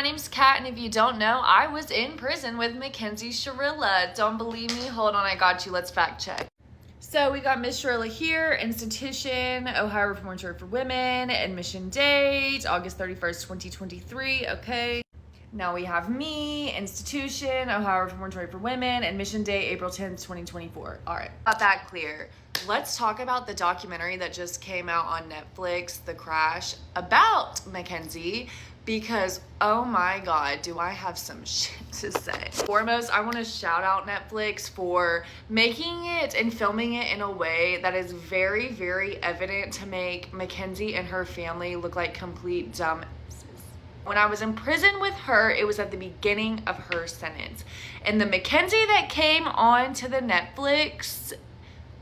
name's Kat, and if you don't know, I was in prison with Mackenzie Shirilla. Don't believe me? Hold on, I got you. Let's fact check. So we got Miss Shirilla here, institution, Ohio Reformatory for Women, admission date, August 31st, 2023, okay. Now we have me, institution, Ohio Reformatory for Women, admission date, April 10th, 2024. All right, got that clear. Let's talk about the documentary that just came out on Netflix, The Crash, about Mackenzie, because oh my God, do I have some shit to say. Foremost, I want to shout out Netflix for making it and filming it in a way that is very, very evident to make Mackenzie and her family look like complete dumb. When I was in prison with her, it was at the beginning of her sentence. And the Mackenzie that came on to the Netflix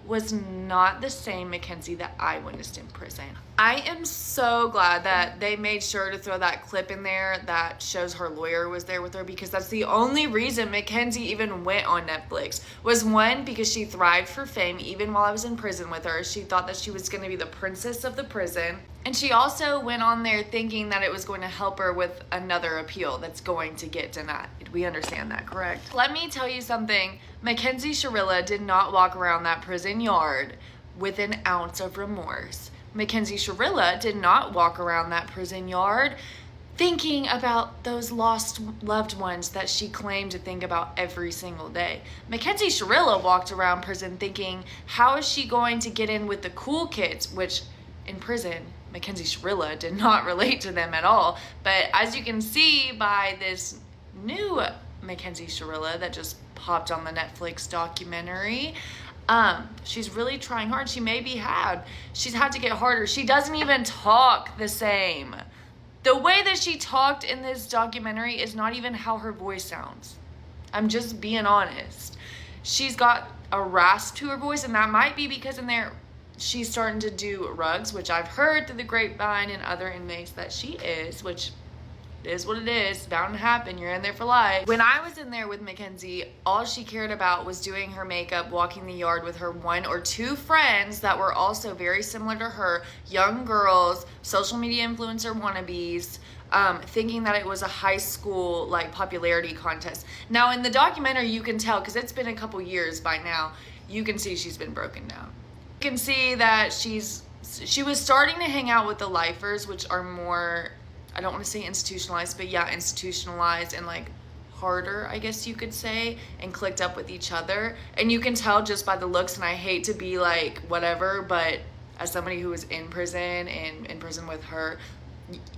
was not the same Mackenzie that I witnessed in prison. I am so glad that they made sure to throw that clip in there that shows her lawyer was there with her, because that's the only reason Mackenzie even went on Netflix. Was one, because she thrived for fame even while I was in prison with her. She thought that she was going to be the princess of the prison. And she also went on there thinking that it was going to help her with another appeal that's going to get denied. We understand that, correct? Let me tell you something. Mackenzie Shirilla did not walk around that prison yard with an ounce of remorse. Mackenzie Shirilla did not walk around that prison yard thinking about those lost loved ones that she claimed to think about every single day. Mackenzie Shirilla walked around prison thinking, how is she going to get in with the cool kids, which in prison, Mackenzie Shirilla did not relate to them at all. But as you can see by this new Mackenzie Shirilla that just popped on the Netflix documentary, she's really trying hard. She's had to get harder. She doesn't even talk the same. The way that she talked in this documentary is not even how her voice sounds. I'm just being honest. She's got a rasp to her voice, and that might be because in there she's starting to do rugs, which I've heard through the grapevine and other inmates that she is, which is what it is, bound to happen. You're in there for life. When I was in there with Mackenzie, all she cared about was doing her makeup, walking the yard with her one or two friends that were also very similar to her, young girls, social media influencer wannabes, thinking that it was a high school like popularity contest. Now in the documentary you can tell, because it's been a couple years by now, you can see she's been broken down. You can see that she was starting to hang out with the lifers, which are more, I don't want to say institutionalized, but yeah, institutionalized and like harder, I guess you could say, and clicked up with each other. And you can tell just by the looks, and I hate to be like whatever, but as somebody who was in prison and in prison with her,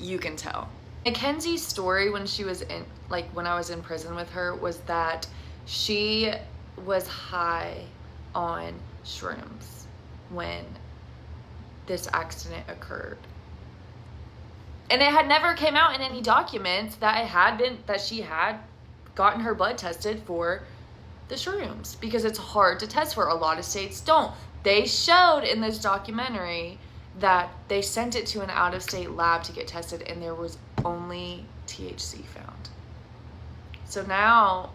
you can tell. Mackenzie's story when she was in, like when I was in prison with her, was that she was high on shrooms when this accident occurred. And it had never came out in any documents that she had gotten her blood tested for the shrooms, because it's hard to test for. A lot of states don't. They showed in this documentary that they sent it to an out-of-state lab to get tested, and there was only THC found. So now,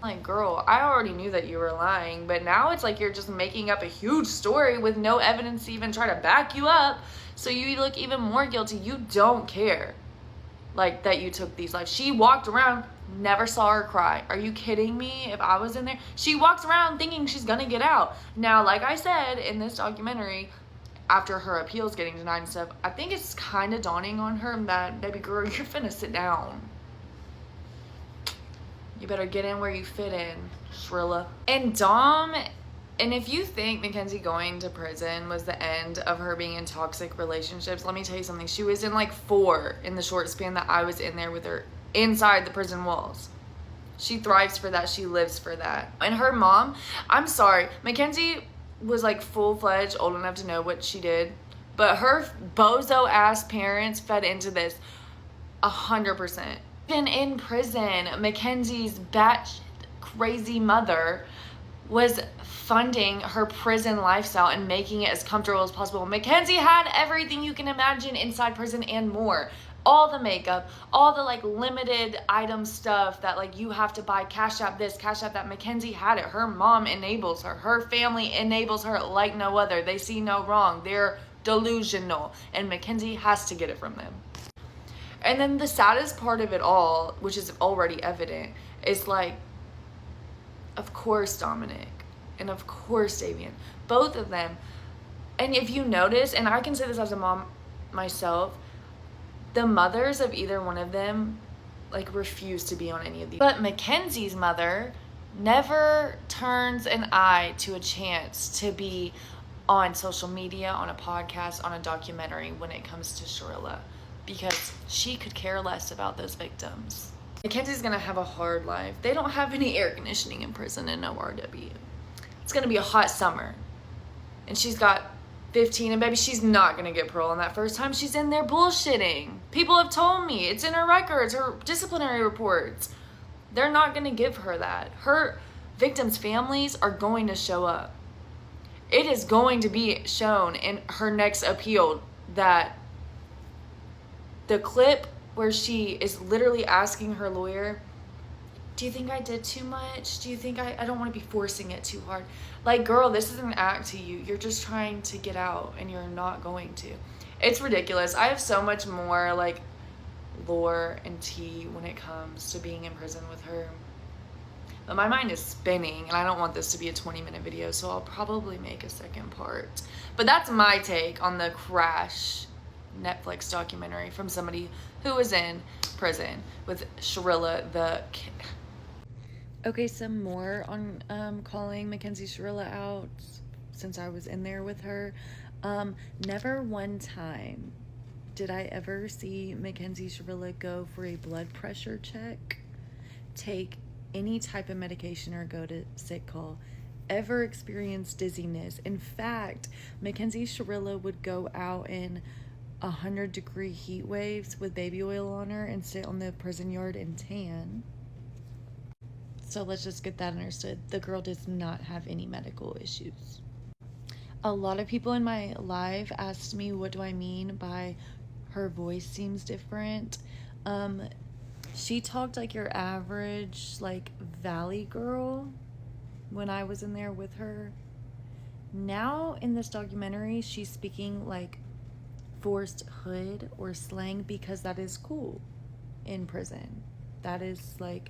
like, girl, I already knew that you were lying, but now it's like you're just making up a huge story with no evidence to even try to back you up. So you look even more guilty. You don't care, like, that you took these lives. She walked around, never saw her cry. Are you kidding me? If I was in there, she walks around thinking she's gonna get out. Now, like I said in this documentary, after her appeals getting denied and stuff, I think it's kind of dawning on her that, baby girl, you're finna sit down. You better get in where you fit in, Shirilla. And Dom, and if you think Mackenzie going to prison was the end of her being in toxic relationships, let me tell you something. She was in like 4 in the short span that I was in there with her inside the prison walls. She thrives for that. She lives for that. And her mom, I'm sorry, Mackenzie was like full-fledged, old enough to know what she did, but her bozo ass parents fed into this 100%. Even in prison, Mackenzie's batshit crazy mother was funding her prison lifestyle and making it as comfortable as possible. Mackenzie had everything you can imagine inside prison and more. All the makeup, all the like limited item stuff that like you have to buy, Cash App this, Cash App that. Mackenzie had it. Her mom enables her. Her family enables her like no other. They see no wrong. They're delusional, and Mackenzie has to get it from them. And then the saddest part of it all, which is already evident, is like, of course Dominic and of course Davian, both of them. And if you notice, and I can say this as a mom myself, the mothers of either one of them like refuse to be on any of these. But Mackenzie's mother never turns an eye to a chance to be on social media, on a podcast, on a documentary when it comes to Shirilla, because she could care less about those victims. Mackenzie's gonna have a hard life. They don't have any air conditioning in prison and no RW. It's gonna be a hot summer. And she's got 15, and baby, she's not gonna get parole on that first time. She's in there bullshitting. People have told me. It's in her records, her disciplinary reports. They're not gonna give her that. Her victims' families are going to show up. It is going to be shown in her next appeal that the clip where she is literally asking her lawyer, do you think I did too much? Do you think I don't want to be forcing it too hard? Like, girl, this is an act to you. You're just trying to get out and you're not going to. It's ridiculous. I have so much more like lore and tea when it comes to being in prison with her. But my mind is spinning and I don't want this to be a 20-minute video, so I'll probably make a second part. But that's my take on the Crash Netflix documentary from somebody who was in prison with Shirilla the kid. Okay, some more on calling Mackenzie Shirilla out since I was in there with her. Never one time did I ever see Mackenzie Shirilla go for a blood pressure check, take any type of medication, or go to sick call, ever experience dizziness. In fact, Mackenzie Shirilla would go out in 100-degree heat waves with baby oil on her and sit on the prison yard and tan. So let's just get that understood. The girl does not have any medical issues. A lot of people in my life asked me, what do I mean by her voice seems different? She talked like your average like valley girl when I was in there with her. Now in this documentary, she's speaking like forced hood or slang because that is cool in prison. That is like,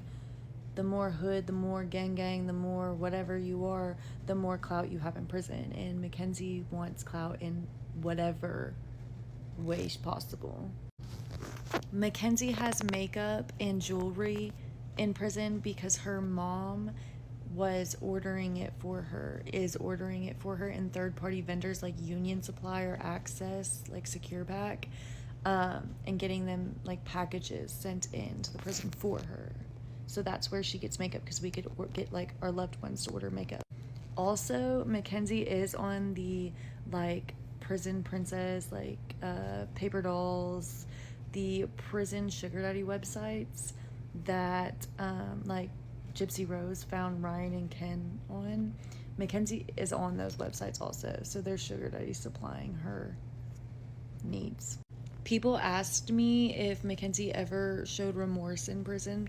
the more hood, the more gang, the more whatever you are, the more clout you have in prison. And Mackenzie wants clout in whatever way possible. Mackenzie has makeup and jewelry in prison because her mom was ordering it for her, is ordering it for her, and third-party vendors like Union Supply or Access, like Secure Back, and getting them like packages sent in to the prison for her. So that's where she gets makeup, because we could get like our loved ones to order makeup. Also, Mackenzie is on the like prison princess, like paper dolls, the prison sugar daddy websites that like Gypsy Rose found Ryan and Ken on. Mackenzie is on those websites also, so there's sugar daddy supplying her needs. People asked me if Mackenzie ever showed remorse in prison.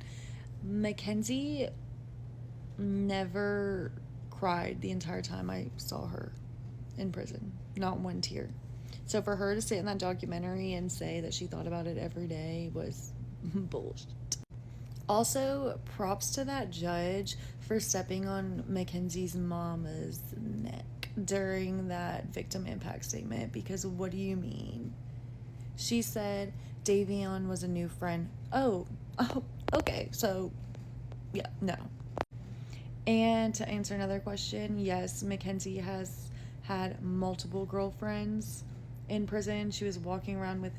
Mackenzie never cried the entire time I saw her in prison. Not one tear. So for her to sit in that documentary and say that she thought about it every day was bullshit. Also, props to that judge for stepping on Mackenzie's mama's neck during that victim impact statement, because what do you mean? She said Davion was a new friend. Oh, okay, so yeah, no. And to answer another question, yes, Mackenzie has had multiple girlfriends in prison. She was walking around with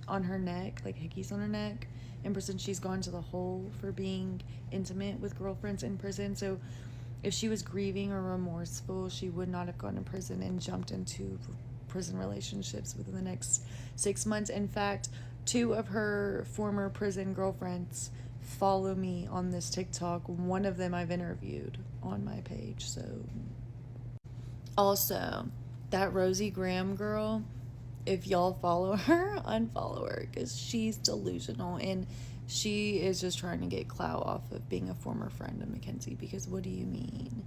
on her neck, like hickeys on her neck. In prison, she's gone to the hole for being intimate with girlfriends in prison. So if she was grieving or remorseful, she would not have gone to prison and jumped into prison relationships within the next 6 months. In fact, 2 of her former prison girlfriends follow me on this TikTok. One of them I've interviewed on my page. So also, that Rosie Graham girl, if y'all follow her, unfollow her, because she's delusional and she is just trying to get clout off of being a former friend of Mackenzie. Because what do you mean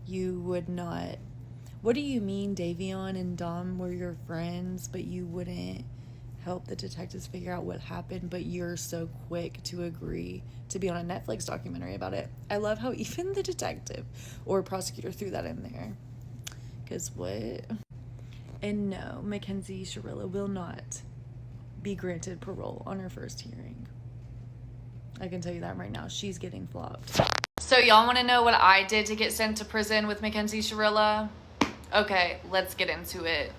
you would not? What do you mean Davion and Dom were your friends, but you wouldn't help the detectives figure out what happened, but you're so quick to agree to be on a Netflix documentary about it. I love how even the detective or prosecutor threw that in there. Because what? And no, Mackenzie Shirilla will not be granted parole on her first hearing. I can tell you that right now. She's getting flopped. So y'all want to know what I did to get sent to prison with Mackenzie Shirilla? Okay, let's get into it.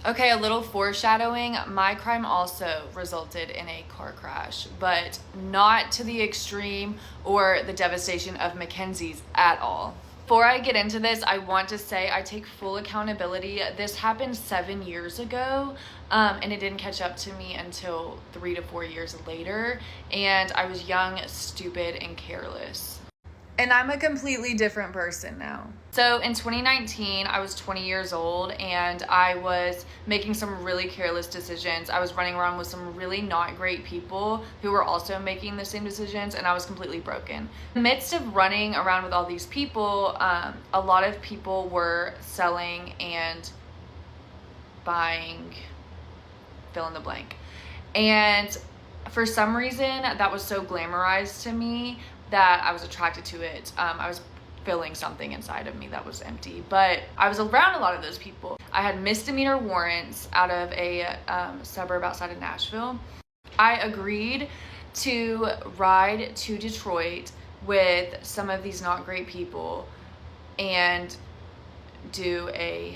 Okay, a little foreshadowing. My crime also resulted in a car crash, but not to the extreme or the devastation of Mackenzie's at all. Before I get into this, I want to say I take full accountability. This happened 7 years ago, and it didn't catch up to me until 3 to 4 years later, and I was young, stupid, and careless. And I'm a completely different person now. So in 2019, I was 20 years old and I was making some really careless decisions. I was running around with some really not great people who were also making the same decisions, and I was completely broken. In the midst of running around with all these people, a lot of people were selling and buying, fill in the blank. And for some reason, that was so glamorized to me that I was attracted to it. I was feeling something inside of me that was empty, but I was around a lot of those people. I had misdemeanor warrants out of a suburb outside of Nashville. I agreed to ride to Detroit with some of these not great people and I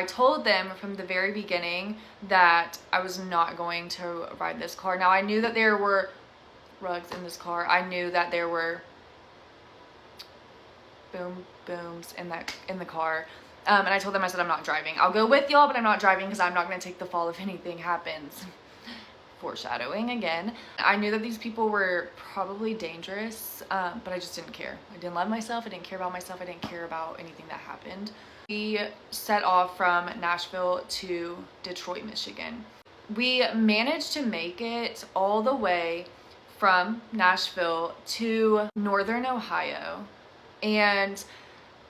told them from the very beginning that I was not going to ride this car. Now I knew that there were rugs in this car. I knew that there were booms in the car, and I told them, I said, I'm not driving. I'll go with y'all, but I'm not driving because I'm not going to take the fall if anything happens. Foreshadowing again. I knew that these people were probably dangerous, but I just didn't care. I didn't love myself. I didn't care about myself. I didn't care about anything that happened. We set off from Nashville to Detroit, Michigan. We managed to make it all the way from Nashville to northern Ohio, and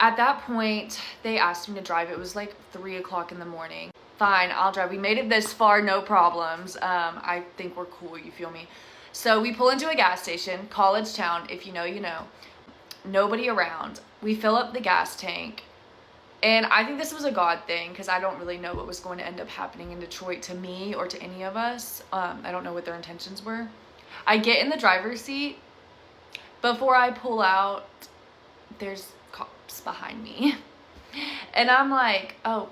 at that point they asked me to drive. It was like 3 o'clock in the morning. Fine, I'll drive. We made it this far, no problems. I think we're cool, you feel me? So we pull into a gas station, college town, if you know, you know. Nobody around. We fill up the gas tank, and I think this was a God thing because I don't really know what was going to end up happening in Detroit to me or to any of us. I don't know what their intentions were. I get in the driver's seat. Before I pull out, there's cops behind me. And I'm like, oh,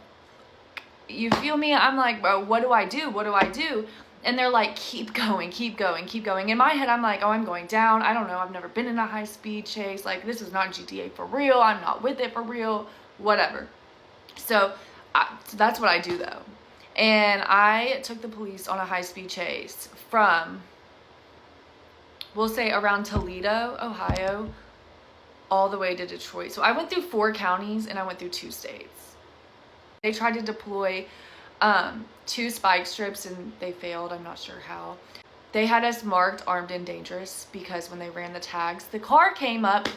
you feel me? I'm like, well, what do I do? What do I do? And they're like, keep going, keep going, keep going. In my head, I'm like, oh, I'm going down. I don't know. I've never been in a high-speed chase. Like, this is not GTA for real. I'm not with it for real. Whatever. So that's what I do, though. And I took the police on a high-speed chase from, we'll say, around Toledo, Ohio, all the way to Detroit. So I went through 4 counties and I went through 2 states. They tried to deploy 2 spike strips and they failed. I'm not sure how. They had us marked armed and dangerous because when they ran the tags, the car came up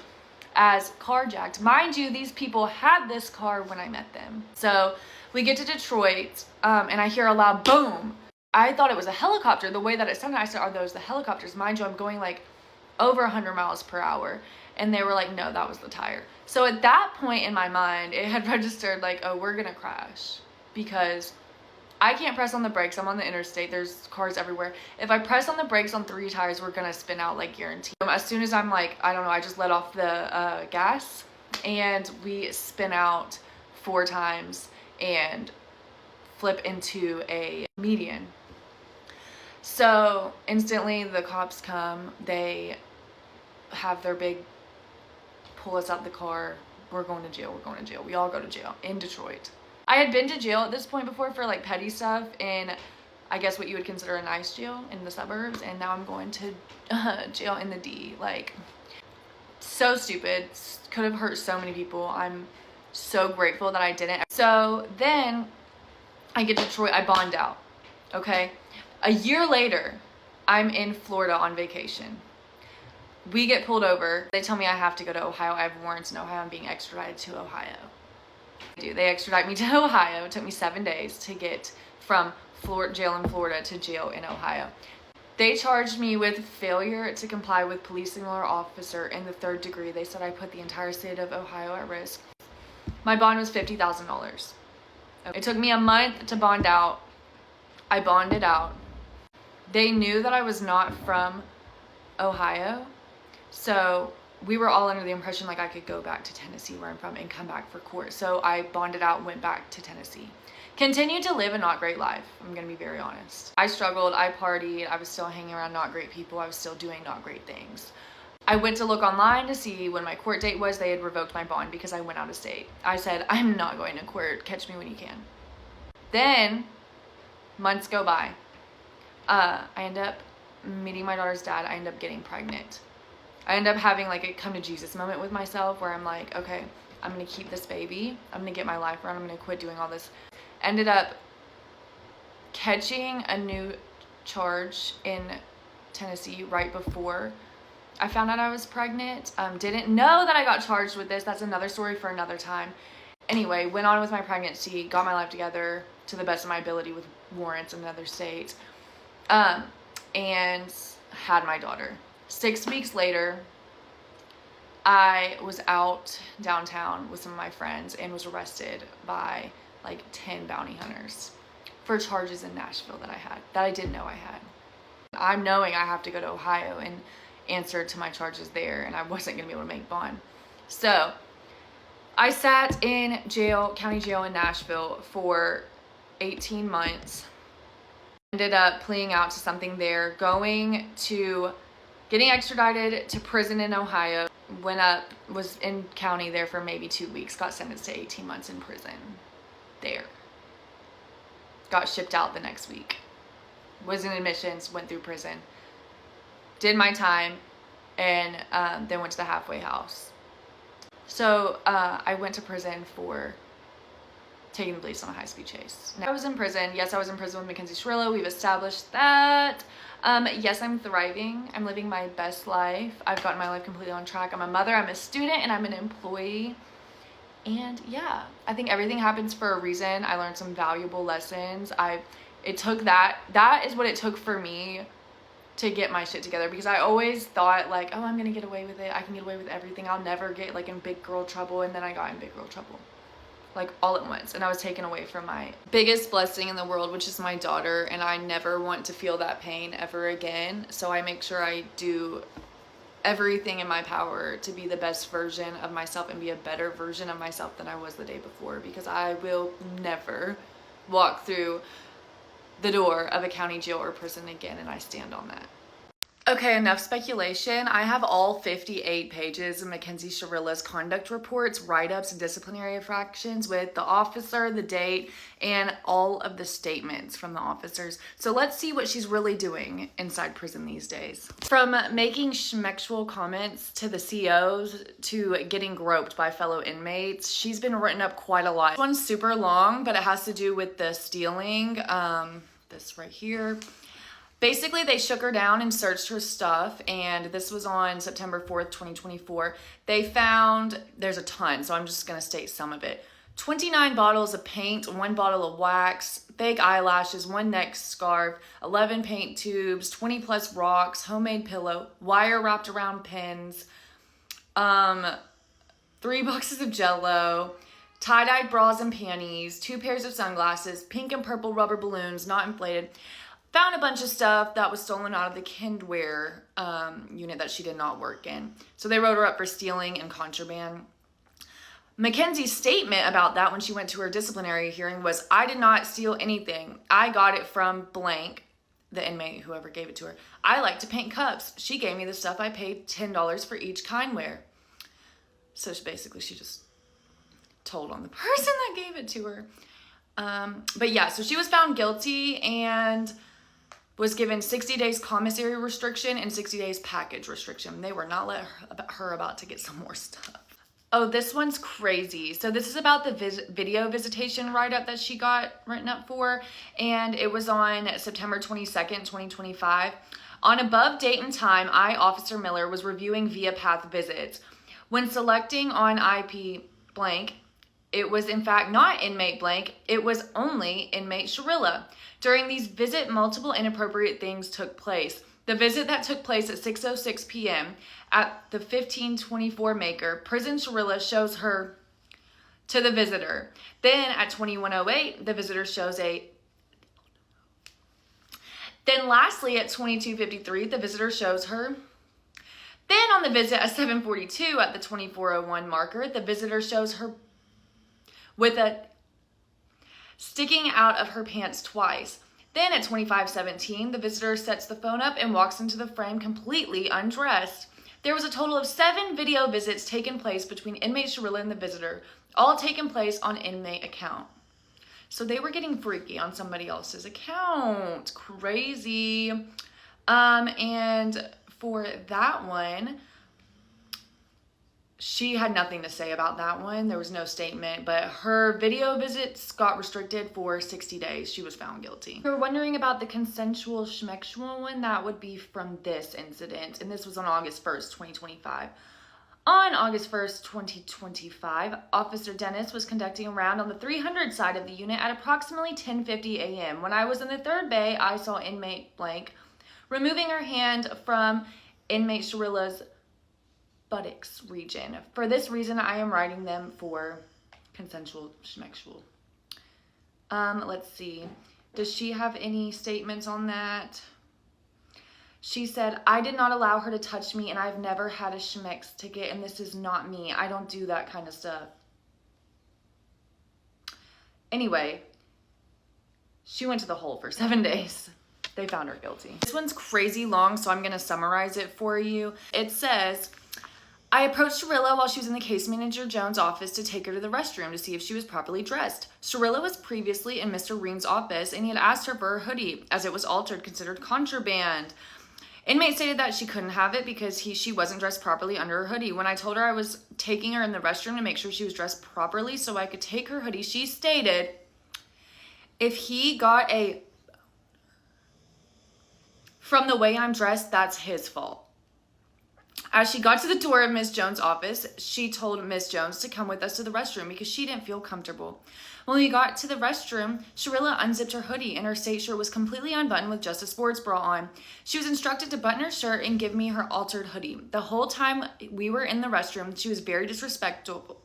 as carjacked. Mind you, these people had this car when I met them. So we get to Detroit and I hear a loud boom. I thought it was a helicopter. The way that it sounded, I said, are those the helicopters? Mind you, I'm going like over 100 miles per hour. And they were like, no, that was the tire. So at that point in my mind, it had registered like, oh, we're gonna crash. Because I can't press on the brakes. I'm on the interstate. There's cars everywhere. If I press on the brakes on 3 tires, we're gonna spin out like guaranteed. As soon as I'm like, I don't know, I just let off the gas and we spin out 4 times and flip into a median. So instantly the cops come. They have their big pull us out the car. We're going to jail. We're going to jail. We all go to jail in Detroit. I had been to jail at this point before for like petty stuff in, I guess what you would consider a nice jail in the suburbs, and now I'm going to jail in the D. Like, so stupid. Could have hurt so many people. I'm so grateful that I didn't. So then I get to Detroit. I bond out. Okay. A year later, I'm in Florida on vacation. We get pulled over. They tell me I have to go to Ohio. I have warrants in Ohio. I'm being extradited to Ohio. They extradite me to Ohio. It took me 7 days to get from jail in Florida to jail in Ohio. They charged me with failure to comply with policing law officer in the 3rd degree. They said I put the entire state of Ohio at risk. My bond was $50,000. It took me a month to bond out. I bonded out. They knew that I was not from Ohio, so we were all under the impression like I could go back to Tennessee where I'm from and come back for court. So I bonded out and went back to Tennessee. Continued to live a not great life. I'm gonna be very honest. I struggled, I partied, I was still hanging around not great people, I was still doing not great things. I went to look online to see when my court date was. They had revoked my bond because I went out of state. I said, I'm not going to court, catch me when you can. Then, months go by. I end up meeting my daughter's dad, I end up getting pregnant. I end up having like a come to Jesus moment with myself where I'm like, okay, I'm gonna keep this baby, I'm gonna get my life around, I'm gonna quit doing all this. Ended up catching a new charge in Tennessee right before I found out I was pregnant. Didn't know that I got charged with this. That's another story for another time. Anyway, went on with my pregnancy, got my life together to the best of my ability with warrants in another state, and had my daughter. 6 weeks later, I was out downtown with some of my friends and was arrested by like 10 bounty hunters for charges in Nashville that I didn't know I had. I'm knowing I have to go to Ohio and answer to my charges there, and I wasn't gonna be able to make bond. So I sat in jail, county jail in Nashville for 18 months. Ended up pleading out to something there, getting extradited to prison in Ohio. Was in county there for maybe 2 weeks, got sentenced to 18 months in prison there. Got shipped out the next week. Was in admissions, went through prison. Did my time, and then went to the halfway house. So I went to prison for taking the police on a high-speed chase. Now, I was in prison. Yes, I was in prison with Mackenzie Shirilla. We've established that. Yes, I'm thriving. I'm living my best life. I've gotten my life completely on track. I'm a mother, I'm a student, and I'm an employee. And yeah, I think everything happens for a reason. I learned some valuable lessons. That is what it took for me to get my shit together, because I always thought like, oh, I'm gonna get away with it. I can get away with everything. I'll never get like in big girl trouble. And then I got in big girl trouble, like all at once. And I was taken away from my biggest blessing in the world, which is my daughter. And I never want to feel that pain ever again. So I make sure I do everything in my power to be the best version of myself and be a better version of myself than I was the day before, because I will never walk through the door of a county jail or prison again, and I stand on that. Okay, enough speculation. I have all 58 pages of Mackenzie Shirilla's conduct reports, write-ups, and disciplinary infractions with the officer, the date, and all of the statements from the officers. So let's see what she's really doing inside prison these days. From making schmexual comments to the COs to getting groped by fellow inmates, she's been written up quite a lot. This one's super long, but it has to do with the stealing, this right here. Basically, they shook her down and searched her stuff, and this was on September 4th, 2024. They found, there's a ton, so I'm just gonna state some of it. 29 bottles of paint, 1 bottle of wax, fake eyelashes, 1 neck scarf, 11 paint tubes, 20 plus rocks, homemade pillow, wire wrapped around pins, 3 boxes of Jell-O, tie-dyed bras and panties, 2 pairs of sunglasses, pink and purple rubber balloons, not inflated. Found a bunch of stuff that was stolen out of the Kindwear unit that she did not work in. So they wrote her up for stealing and contraband. Mackenzie's statement about that when she went to her disciplinary hearing was, I did not steal anything. I got it from blank, the inmate, whoever gave it to her. I like to paint cups. She gave me the stuff. I paid $10 for each Kindwear. So she just told on the person that gave it to her. But yeah, so she was found guilty and was given 60 days commissary restriction and 60 days package restriction. They were not let her about to get some more stuff. Oh, this one's crazy. So this is about the video visitation write-up that she got written up for, and it was on September 22nd, 2025. On above date and time, I, Officer Miller, was reviewing via path visits. When selecting on IP blank, it was in fact not inmate blank, it was only inmate Shirilla. During these visits, multiple inappropriate things took place. The visit that took place at 6:06 p.m. at the 1524 Maker, prison Shirilla shows her to the visitor. Then at 2108, the visitor shows a... Then lastly, at 2253, the visitor shows her. Then on the visit at 742 at the 2401 marker, the visitor shows her with a sticking out of her pants twice. Then at 2517, the visitor sets the phone up and walks into the frame completely undressed. There was a total of 7 video visits taken place between inmate Shirilla and the visitor, all taken place on inmate account. So they were getting freaky on somebody else's account. Crazy. And for that one, she had nothing to say about that one. There was no statement, but her video visits got restricted for 60 days. She was found guilty. If you're wondering about the consensual schmexual one, that would be from this incident, and this was on August 1st, 2025. On August 1st, 2025, Officer Dennis was conducting a round on the 300 side of the unit at approximately 10:50 a.m. When I was in the third bay, I saw inmate blank removing her hand from inmate Shirilla's buttocks region. For this reason, I am writing them for consensual schmexual. Let's see. Does she have any statements on that? She said, I did not allow her to touch me, and I've never had a schmex ticket, and this is not me. I don't do that kind of stuff. Anyway, she went to the hole for 7 days. They found her guilty. This one's crazy long, so I'm going to summarize it for you. It says, I approached Shirilla while she was in the case manager Jones' office to take her to the restroom to see if she was properly dressed. Shirilla was previously in Mr. Reen's office, and he had asked her for her hoodie, as it was altered, considered contraband. Inmate stated that she couldn't have it because she wasn't dressed properly under her hoodie. When I told her I was taking her in the restroom to make sure she was dressed properly so I could take her hoodie, she stated, if he got a from the way I'm dressed, that's his fault. As she got to the door of Miss Jones' office, she told Miss Jones to come with us to the restroom because she didn't feel comfortable. When we got to the restroom, Shirilla unzipped her hoodie and her state shirt was completely unbuttoned with just a sports bra on. She was instructed to button her shirt and give me her altered hoodie. The whole time we were in the restroom, she was very disrespectful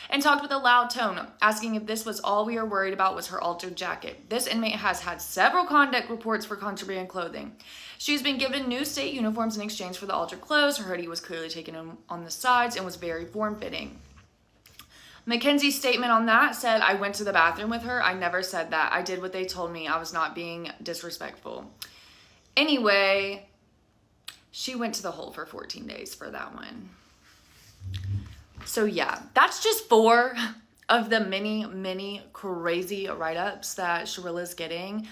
and talked with a loud tone, asking if this was all we were worried about was her altered jacket. This inmate has had several conduct reports for contraband clothing. She's been given new state uniforms in exchange for the altered clothes. Her hoodie was clearly taken on the sides and was very form-fitting. Mackenzie's statement on that said, I went to the bathroom with her. I never said that. I did what they told me. I was not being disrespectful. Anyway, she went to the hole for 14 days for that one. So yeah, that's just 4 of the many crazy write-ups that Shirilla's getting.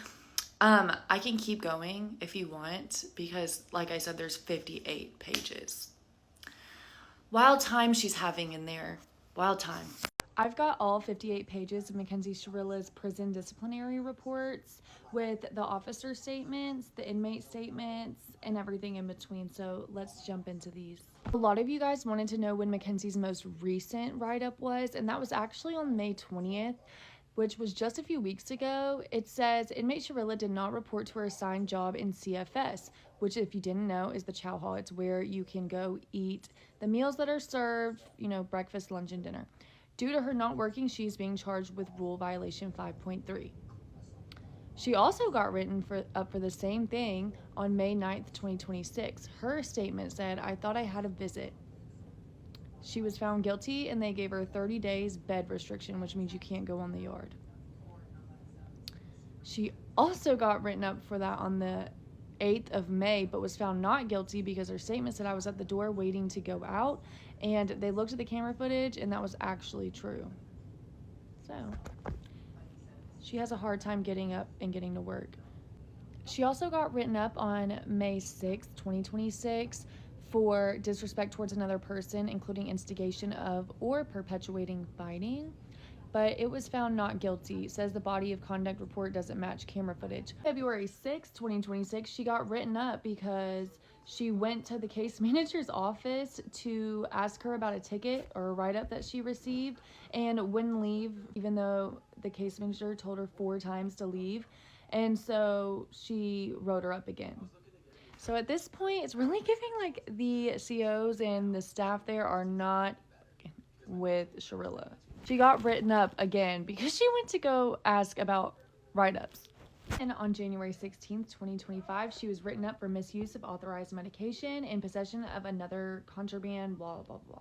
I can keep going if you want because, like I said, there's 58 pages. Wild time she's having in there. Wild time. I've got all 58 pages of Mackenzie Shirilla's prison disciplinary reports with the officer statements, the inmate statements, and everything in between. So let's jump into these. A lot of you guys wanted to know when Mackenzie's most recent write-up was, and that was actually on May 20th. Which was just a few weeks ago. It says, inmate Shirilla did not report to her assigned job in CFS, which if you didn't know is the chow hall. It's where you can go eat the meals that are served, breakfast, lunch, and dinner. Due to her not working, she's being charged with rule violation 5.3. She also got written up for the same thing on May 9th, 2026. Her statement said, I thought I had a visit. She was found guilty and they gave her 30 days bed restriction, which means you can't go on the yard. She also got written up for that on the 8th of May, but was found not guilty because her statement said I was at the door waiting to go out, and they looked at the camera footage and that was actually true. So she has a hard time getting up and getting to work. She also got written up on May 6th, 2026 for disrespect towards another person, including instigation of or perpetuating fighting. but it was found not guilty. It says the body of conduct report doesn't match camera footage. February 6, 2026, she got written up because she went to the case manager's office to ask her about a ticket or a write-up that she received and wouldn't leave, even though the case manager told her 4 times to leave. And so she wrote her up again. So at this point, it's really giving like the COs and the staff there are not with Shirilla. She got written up again because she went to go ask about write-ups. And on January 16th, 2025, she was written up for misuse of authorized medication and possession of another contraband, blah, blah, blah.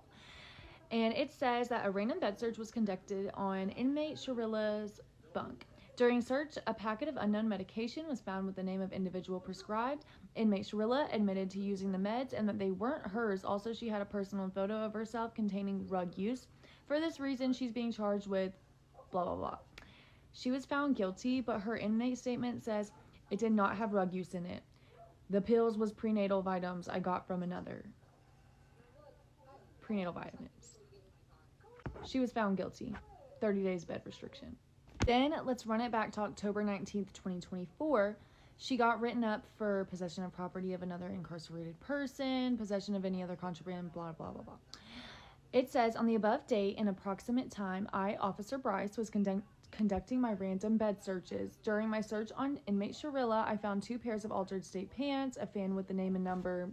And it says that a random bed search was conducted on inmate Shirilla's bunk. During search, a packet of unknown medication was found with the name of individual prescribed. Inmate Shirilla admitted to using the meds and that they weren't hers. Also, she had a personal photo of herself containing drug use. For this reason, she's being charged with blah, blah, blah. She was found guilty, but her inmate statement says it did not have drug use in it. The pills was prenatal vitamins I got from another. Prenatal vitamins. She was found guilty. 30 days bed restriction. Then let's run it back to October 19th, 2024. She got written up for possession of property of another incarcerated person, possession of any other contraband, blah, blah, blah, blah. It says, on the above date and approximate time, I, Officer Bryce, was conducting my random bed searches. During my search on inmate Shirilla, I found 2 pairs of altered state pants, a fan with the name and number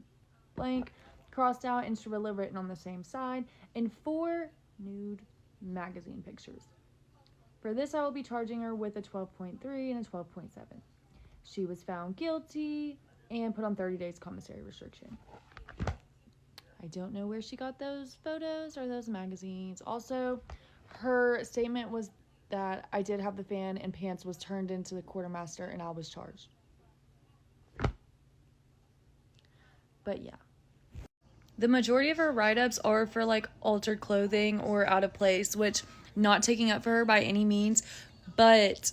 blank crossed out and Shirilla written on the same side, and 4 nude magazine pictures. For this, I will be charging her with a 12.3 and a 12.7. She was found guilty and put on 30 days commissary restriction. I don't know where she got those photos or those magazines. Also, her statement was that I did have the fan and pants was turned into the quartermaster and I was charged. But yeah. The majority of her write-ups are for like altered clothing or out of place, which not taking up for her by any means, but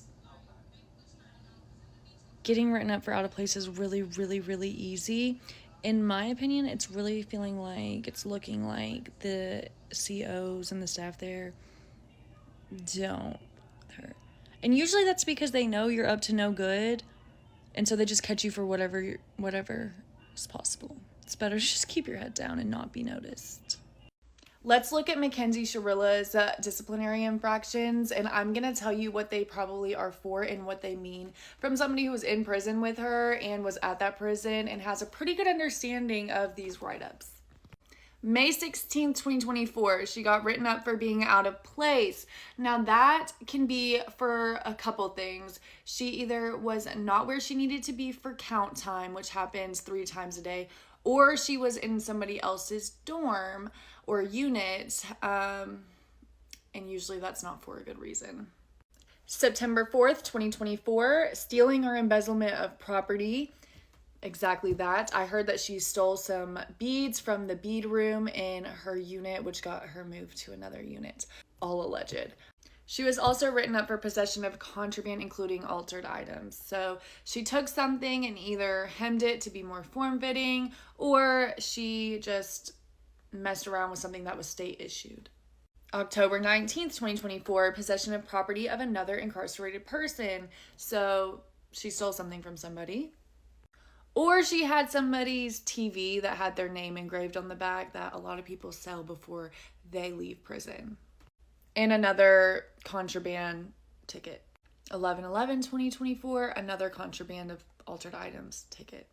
getting written up for out of place is really, really, really easy. In my opinion, it's really feeling like it's looking like the COs and the staff there don't her. And usually that's because they know you're up to no good, and so they just catch you for whatever is possible. It's better to just keep your head down and not be noticed. Let's look at Mackenzie Shirilla's disciplinary infractions, and I'm going to tell you what they probably are for and what they mean from somebody who was in prison with her and was at that prison and has a pretty good understanding of these write-ups. May 16th, 2024, she got written up for being out of place. Now that can be for a couple things. She either was not where she needed to be for count time, which happens 3 times a day, or she was in somebody else's dorm or unit, and usually that's not for a good reason. September 4th, 2024, stealing or embezzlement of property. Exactly that. I heard that she stole some beads from the bead room in her unit, which got her moved to another unit. All alleged. She was also written up for possession of contraband, including altered items. So she took something and either hemmed it to be more form-fitting, or she just messed around with something that was state issued. October 19th, 2024, possession of property of another incarcerated person. So she stole something from somebody. Or she had somebody's TV that had their name engraved on the back that a lot of people sell before they leave prison. And another contraband ticket. 11/11/2024, another contraband of altered items ticket.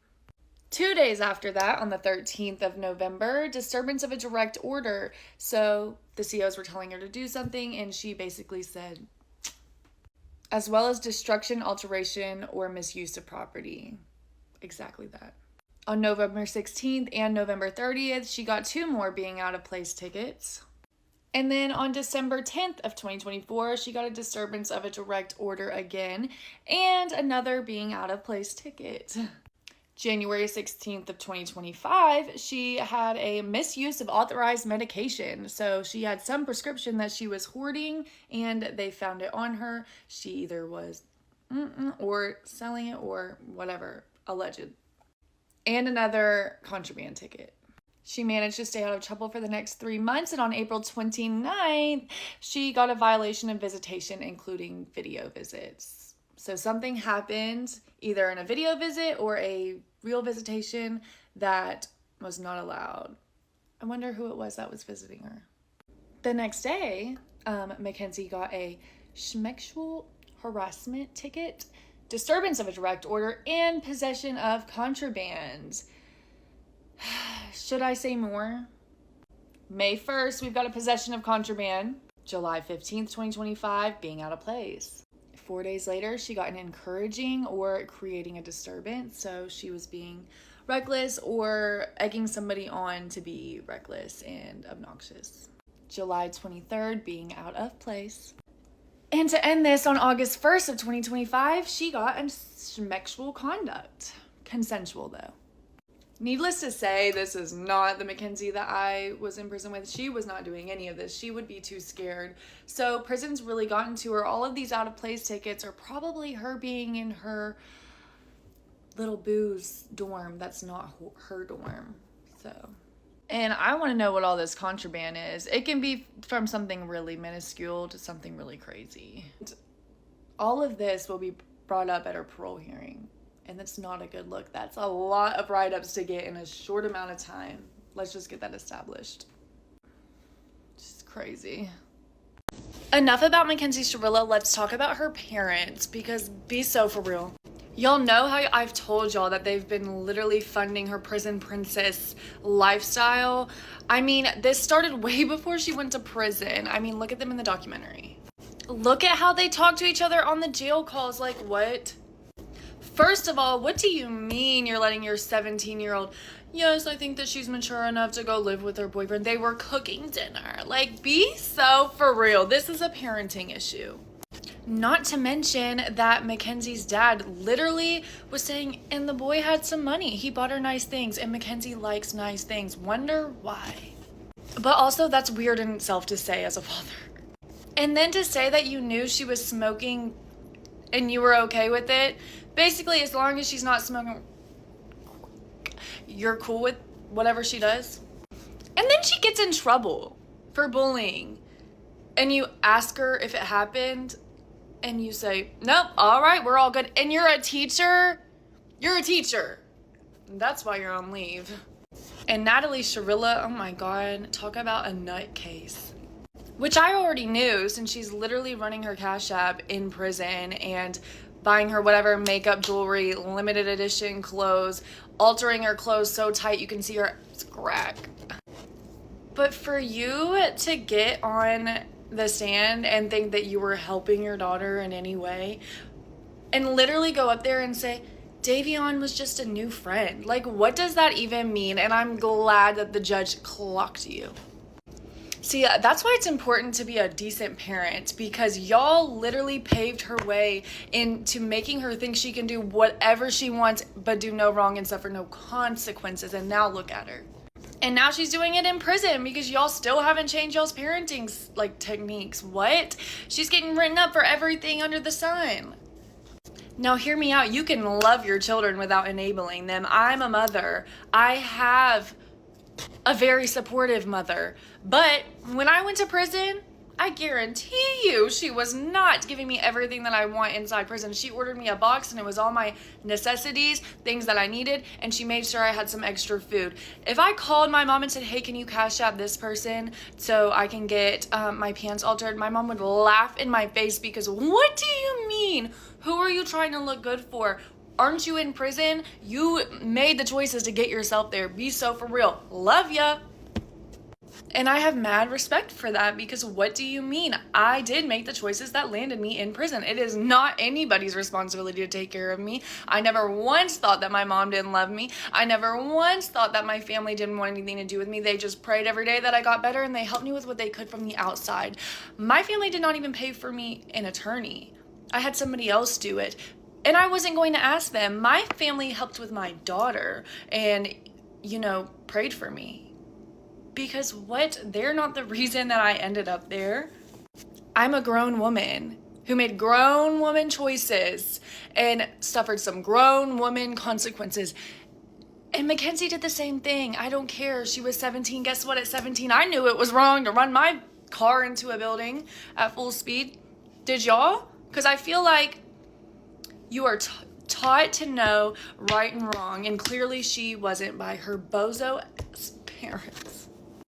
2 days after that, on the 13th of November, disturbance of a direct order. So the COs were telling her to do something, and she basically said, as well as destruction, alteration, or misuse of property. Exactly that. On November 16th and November 30th, she got 2 more being out of place tickets. And then on December 10th of 2024, she got a disturbance of a direct order again, and another being out of place ticket. January 16th of 2025, she had a misuse of authorized medication. So she had some prescription that she was hoarding, and they found it on her. She either was or selling it or whatever, alleged. And another contraband ticket. She managed to stay out of trouble for the next 3 months, and on April 29th, she got a violation of visitation, including video visits. So something happened, either in a video visit or a real visitation, that was not allowed. I wonder who it was that was visiting her. The next day, Mackenzie got a sexual harassment ticket, disturbance of a direct order, and possession of contraband. Should I say more? May 1st, we've got a possession of contraband. July 15th, 2025, being out of place. 4 days later, she got an encouraging or creating a disturbance. So she was being reckless or egging somebody on to be reckless and obnoxious. July 23rd, being out of place. And to end this, on August 1st of 2025, she got a sexual conduct. Consensual, though. Needless to say, this is not the Mackenzie that I was in prison with. She was not doing any of this. She would be too scared. So prison's really gotten to her. All of these out of place tickets are probably her being in her little boo's dorm. That's not her dorm. So, and I want to know what all this contraband is. It can be from something really minuscule to something really crazy. All of this will be brought up at her parole hearing. And that's not a good look. That's a lot of write-ups to get in a short amount of time. Let's just get that established. Just crazy. Enough about Mackenzie Shirilla. Let's talk about her parents, because be so for real. Y'all know how I've told y'all that they've been literally funding her prison princess lifestyle. I mean, this started way before she went to prison. I mean, look at them in the documentary. Look at how they talk to each other on the jail calls. Like, what? First of all, what do you mean you're letting your 17-year-old, yes, I think that she's mature enough to go live with her boyfriend. They were cooking dinner. Like, be so for real. This is a parenting issue. Not to mention that Mackenzie's dad literally was saying, and the boy had some money. He bought her nice things, and Mackenzie likes nice things. Wonder why. But also, that's weird in itself to say as a father. And then to say that you knew she was smoking and you were okay with it. Basically, as long as she's not smoking, you're cool with whatever she does. And then she gets in trouble for bullying. And you ask her if it happened, and you say, nope, all right, we're all good. And you're a teacher? You're a teacher. That's why you're on leave. And Natalie Shirilla, oh my God, talk about a nutcase. Which I already knew, since she's literally running her Cash App in prison and buying her whatever makeup, jewelry, limited edition clothes, altering her clothes so tight you can see her crack. But for you to get on the stand and think that you were helping your daughter in any way, and literally go up there and say, Davion was just a new friend. Like, what does that even mean? And I'm glad that the judge clocked you. See, that's why it's important to be a decent parent, because y'all literally paved her way into making her think she can do whatever she wants but do no wrong and suffer no consequences. And now look at her. And now she's doing it in prison because y'all still haven't changed y'all's parenting techniques. What? She's getting written up for everything under the sun. Now hear me out. You can love your children without enabling them. I'm a mother. I have a very supportive mother. But when I went to prison, I guarantee you she was not giving me everything that I want inside prison. She ordered me a box and it was all my necessities, things that I needed, and she made sure I had some extra food. If I called my mom and said, hey, can you Cash App this person so I can get my pants altered, my mom would laugh in my face because what do you mean? Who are you trying to look good for? Aren't you in prison? You made the choices to get yourself there. Be so for real. Love ya. And I have mad respect for that, because what do you mean? I did make the choices that landed me in prison. It is not anybody's responsibility to take care of me. I never once thought that my mom didn't love me. I never once thought that my family didn't want anything to do with me. They just prayed every day that I got better, and they helped me with what they could from the outside. My family did not even pay for me an attorney. I had somebody else do it. And I wasn't going to ask them. My family helped with my daughter and, prayed for me. Because what? They're not the reason that I ended up there. I'm a grown woman who made grown woman choices and suffered some grown woman consequences. And Mackenzie did the same thing. I don't care. She was 17. Guess what? At 17, I knew it was wrong to run my car into a building at full speed. Did y'all? Because I feel like you are taught to know right and wrong. And clearly she wasn't by her bozo parents.